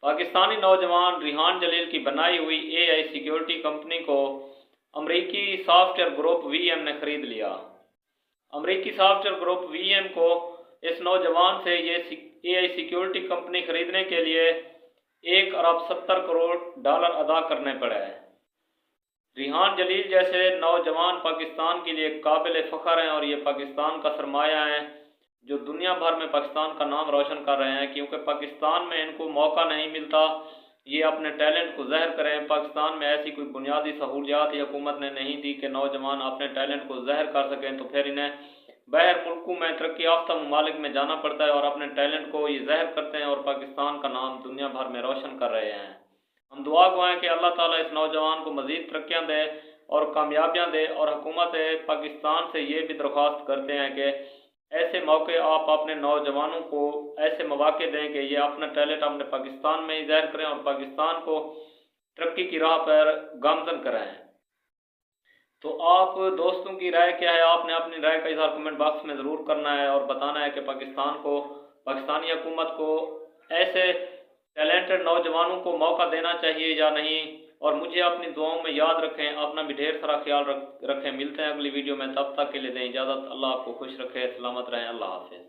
پاکستانی نوجوان ریحان جلیل کی بنائی ہوئی اے آئی سیکیورٹی کمپنی کو امریکی software group V M نے خرید لیا۔ امریکی software group V M کو اس نوجوان سے یہ اے آئی سیکیورٹی کمپنی خریدنے کے لیے $1.70 ارب ادا کرنے پڑے۔ ریحان جلیل جیسے نوجوان پاکستان کے لیے قابل فخر ہیں اور یہ پاکستان کا سرمایہ ہیں جو دنیا بھر میں پاکستان کا نام روشن کر رہے ہیں، کیونکہ پاکستان میں ان کو موقع نہیں ملتا یہ اپنے ٹیلنٹ کو ظاہر کریں۔ پاکستان میں ایسی کوئی بنیادی سہولیات ہی حکومت نے نہیں دی کہ نوجوان اپنے ٹیلنٹ کو ظاہر کر سکیں، تو پھر انہیں باہر ملکوں میں ترقی یافتہ ممالک میں جانا پڑتا ہے اور اپنے ٹیلنٹ کو یہ ظاہر کرتے ہیں اور پاکستان کا نام دنیا بھر میں روشن کر رہے ہیں۔ ہم دعا گو ہیں کہ اللہ تعالیٰ اس نوجوان کو مزید ترقیاں دے اور کامیابیاں دے، اور حکومت پاکستان سے یہ بھی درخواست کرتے ہیں کہ ایسے موقع آپ اپنے نوجوانوں کو ایسے مواقع دیں کہ یہ اپنا ٹیلنٹ اپنے پاکستان میں ہی ظاہر کریں اور پاکستان کو ترقی کی راہ پر گامزن کریں۔ تو آپ دوستوں کی رائے کیا ہے؟ آپ نے اپنی رائے کا اظہار کمنٹ باکس میں ضرور کرنا ہے اور بتانا ہے کہ پاکستانی حکومت کو ایسے ٹیلنٹڈ نوجوانوں کو موقع دینا چاہیے یا نہیں، اور مجھے اپنی دعاؤں میں یاد رکھیں، اپنا بھی ڈھیر سارا خیال رکھیں۔ ملتے ہیں اگلی ویڈیو میں، تب تک کے لیے دیں اجازت۔ اللہ آپ کو خوش رکھے، سلامت رہیں، اللہ حافظ۔